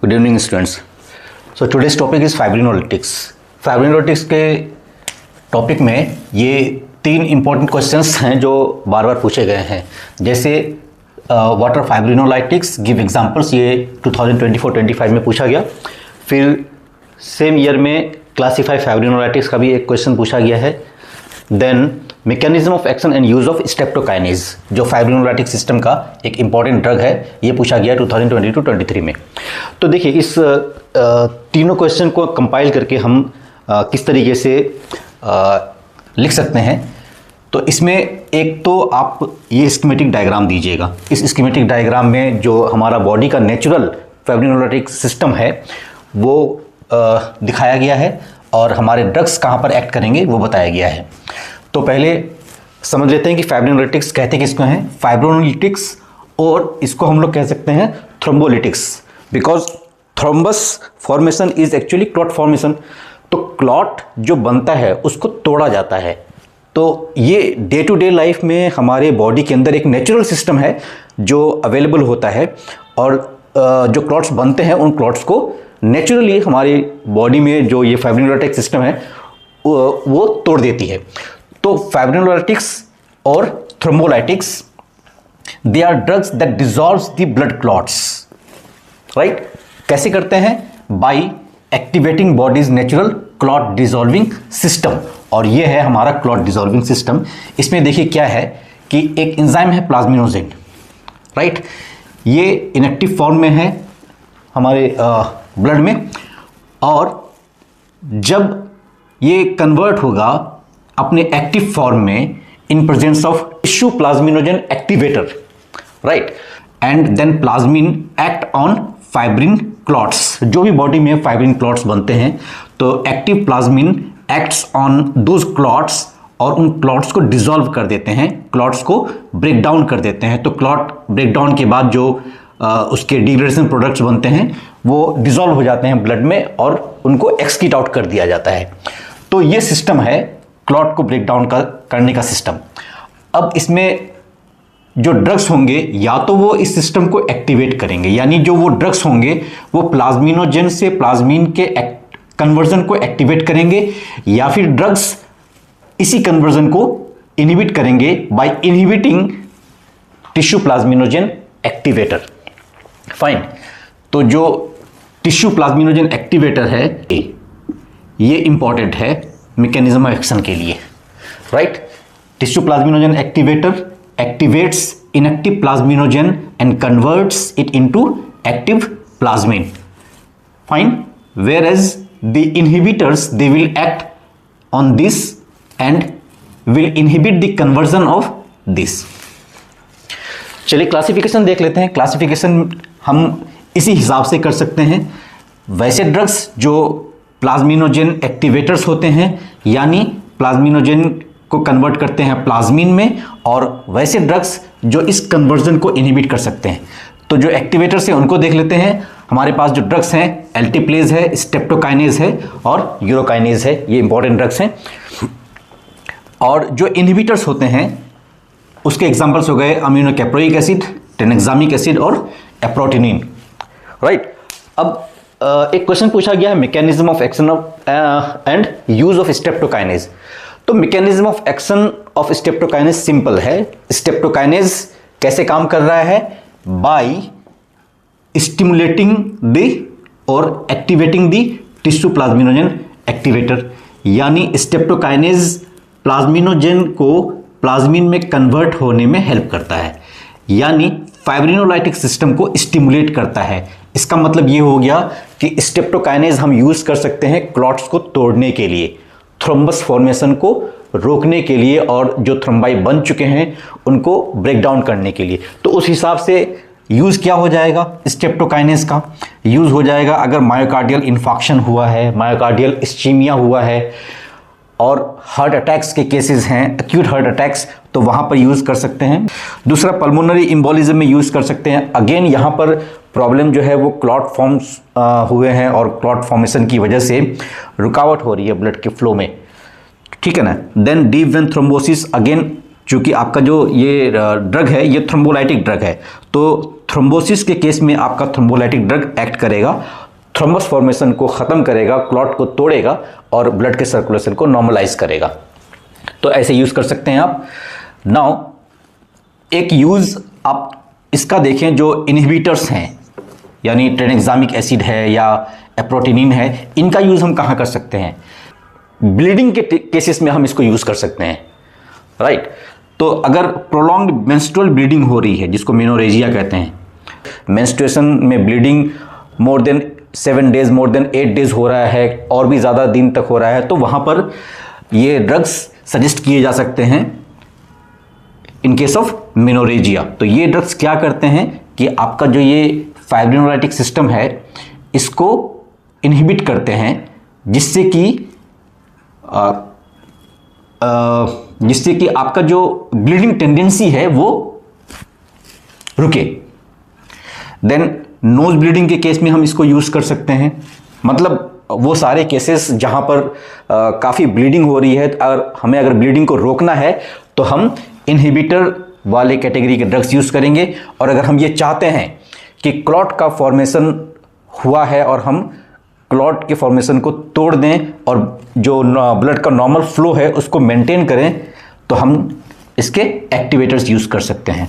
Good evening students. So today's topic is fibrinolytics. Fibrinolytics के topic में ये 3 important questions हैं जो बार बार पूछे गए हैं। जैसे what are fibrinolytics, give examples, ये 2024-25 में पूछा गया। फिर सेम ईयर में क्लासीफाई फाइब्रिनोलाइटिक्स का भी एक क्वेश्चन पूछा गया है। Then mechanism of action and use of streptokinase, जो फाइब्रिनोलाइटिक सिस्टम का एक इंपॉर्टेंट ड्रग है, ये पूछा गया 2022-23 में। तो देखिए इस तीनों क्वेश्चन को कंपाइल करके हम किस तरीके से लिख सकते हैं। तो इसमें एक तो आप ये स्कीमेटिक डायग्राम दीजिएगा। इस स्कीमेटिक डायग्राम में जो हमारा बॉडी का नेचुरल फाइब्रिनोलाइटिक सिस्टम है वो दिखाया गया है और हमारे ड्रग्स कहाँ पर एक्ट करेंगे वो बताया गया है। तो पहले समझ लेते हैं कि फाइब्रिनोलिटिक्स कहते किसको हैं। फाइब्रिनोलिटिक्स और इसको हम लोग कह सकते हैं thrombolytics, because thrombus formation is actually clot formation. तो क्लॉट जो बनता है उसको तोड़ा जाता है। तो ये डे टू डे लाइफ में हमारे बॉडी के अंदर एक नेचुरल सिस्टम है जो अवेलेबल होता है, और जो क्लॉट्स बनते हैं उन क्लॉट्स को नेचुरली हमारी बॉडी में जो ये फाइब्रिनोलाइटिक सिस्टम है वो तोड़ देती है। तो फाइब्रिनोलाइटिक्स और thrombolytics, they are drugs that dissolves the blood clots, right. कैसे करते हैं? By activating body's natural clot dissolving system, और ये है हमारा क्लॉट डिसॉल्विंग सिस्टम। इसमें देखिए क्या है कि एक एंजाइम है प्लाज्मिनोजेन, राइट। ये इनएक्टिव फॉर्म में है हमारे ब्लड में, और जब ये कन्वर्ट होगा अपने एक्टिव फॉर्म में in presence of tissue plasminogen activator, right, and then plasmin act on fibrin clots. जो भी बॉडी में फाइब्रिन क्लॉट्स बनते हैं तो active plasmin acts on those clots और उन क्लॉट्स को डिसॉल्व कर देते हैं, क्लॉट्स को ब्रेक डाउन कर देते हैं। तो क्लॉट ब्रेक डाउन के बाद जो उसके डिग्रेडेशन प्रोडक्ट्स बनते हैं वो डिसॉल्व हो जाते हैं ब्लड में और उनको एक्सक्रीट आउट कर दिया जाता है। तो ये सिस्टम है क्लॉट को ब्रेक डाउन करने का सिस्टम। अब इसमें जो ड्रग्स होंगे या तो वो इस सिस्टम को एक्टिवेट करेंगे, यानी जो वो ड्रग्स होंगे वो प्लाज्मिनोजेन से प्लाज्मिन के कन्वर्जन को एक्टिवेट करेंगे, या फिर ड्रग्स इसी कन्वर्जन को इनहिबिट करेंगे by inhibiting tissue plasminogen activator. Fine. तो जो टिश्यू प्लाज्मिनोजेन एक्टिवेटर है ये इंपॉर्टेंट है मैकेनिज्म ऑफ एक्शन के लिए, right. Tissue plasminogen activator activates inactive plasminogen and converts it into active plasmin. Fine. Whereas the inhibitors, they will act on this and will inhibit the conversion of this. चलिए classification देख लेते हैं। Classification हम इसी हिसाब से कर सकते हैं। वैसे ड्रग्स जो प्लाज्मिनोजेन एक्टिवेटर्स होते हैं, यानी प्लाज्मिनोजेन को कन्वर्ट करते हैं प्लाज्मिन में, और वैसे ड्रग्स जो इस कन्वर्जन को इनहिबिट कर सकते हैं। तो जो एक्टिवेटर्स हैं उनको देख लेते हैं। हमारे पास जो ड्रग्स हैं एल्टीप्लेज है, स्ट्रेप्टोकाइनेज है और यूरोकाइनेज है, ये इंपॉर्टेंट ड्रग्स हैं। और जो इनहिबिटर्स होते हैं उसके एग्जांपल्स हो गए अमीनोकैप्रोइक एसिड, टेनेक्सामिक एसिड और एप्रोटिनिन, राइट। अब एक क्वेश्चन पूछा गया है mechanism of action of and use of streptokinase. तो mechanism of action of streptokinase simple है। स्ट्रेप्टोकाइनेज कैसे काम कर रहा है? बाय स्टिमुलेटिंग द और activating the tissue plasminogen activator, यानी स्ट्रेप्टोकाइनेज प्लाज्मिनोजेन को प्लाज्मिन में कन्वर्ट होने में हेल्प करता है, यानी फाइब्रिनोलाइटिक सिस्टम को स्टिमुलेट करता है। इसका मतलब ये हो गया कि स्ट्रेप्टोकाइनेज हम यूज कर सकते हैं क्लॉट्स को तोड़ने के लिए, थ्रोम्बस फॉर्मेशन को रोकने के लिए, और जो थ्रोम्बाई बन चुके हैं उनको ब्रेक डाउन करने के लिए। तो उस हिसाब से यूज़ क्या हो जाएगा? स्ट्रेप्टोकाइनेज का यूज़ हो जाएगा अगर मायोकार्डियल इन्फाक्शन हुआ है, मायोकार्डियल इस्चीमिया हुआ है और हार्ट अटैक्स के केसेस हैं, एक्यूट हार्ट अटैक्स, तो वहाँ पर यूज़ कर सकते हैं। दूसरा पल्मोनरी एम्बोलिज्म में यूज़ कर सकते हैं। अगेन यहाँ पर प्रॉब्लम जो है वो क्लॉट फॉर्म्स हुए हैं और क्लॉट फॉर्मेशन की वजह से रुकावट हो रही है ब्लड के फ्लो में, ठीक है ना। Then deep vein thrombosis, again चूँकि आपका जो ये ड्रग है ये थ्रोम्बोलाइटिक ड्रग है, तो थ्रोम्बोसिस के केस में आपका थ्रोम्बोलाइटिक ड्रग एक्ट करेगा, थ्रोम्बस फॉर्मेशन को ख़त्म करेगा, क्लॉट को तोड़ेगा और ब्लड के सर्कुलेशन को नॉर्मलाइज करेगा। तो ऐसे यूज़ कर सकते हैं आप। नाउ एक यूज़ आप इसका देखें, जो इनहिबिटर्स हैं यानी ट्रेनेक्सामिक एसिड है या एप्रोटिनिन है, इनका यूज़ हम कहाँ कर सकते हैं? ब्लीडिंग के केसेस में हम इसको यूज़ कर सकते हैं, राइट। तो अगर प्रोलॉन्ग्ड मेंस्ट्रुअल ब्लीडिंग हो रही है, जिसको मेनोरेजिया कहते हैं, मेंस्ट्रुएशन में bleeding more than 7 days, more than 8 days हो रहा है और भी ज़्यादा दिन तक हो रहा है, तो वहाँ पर ये ड्रग्स सजेस्ट किए जा सकते हैं इन केस ऑफ मेनोरेजिया। तो ये ड्रग्स क्या करते हैं कि आपका जो ये फाइब्रिनोलाइटिक सिस्टम है इसको इनहिबिट करते हैं, जिससे कि आपका जो ब्लीडिंग टेंडेंसी है वो रुके। देन नोज ब्लीडिंग के केस में हम इसको यूज़ कर सकते हैं, मतलब वो सारे केसेस जहाँ पर काफ़ी ब्लीडिंग हो रही है और हमें अगर ब्लीडिंग को रोकना है तो हम इनहिबिटर वाले कैटेगरी के ड्रग्स यूज़ करेंगे। और अगर हम ये चाहते हैं कि क्लॉट का फॉर्मेशन हुआ है और हम क्लॉट के फॉर्मेशन को तोड़ दें और जो ब्लड का नॉर्मल फ्लो है उसको मेंटेन करें, तो हम इसके एक्टिवेटर्स यूज़ कर सकते हैं।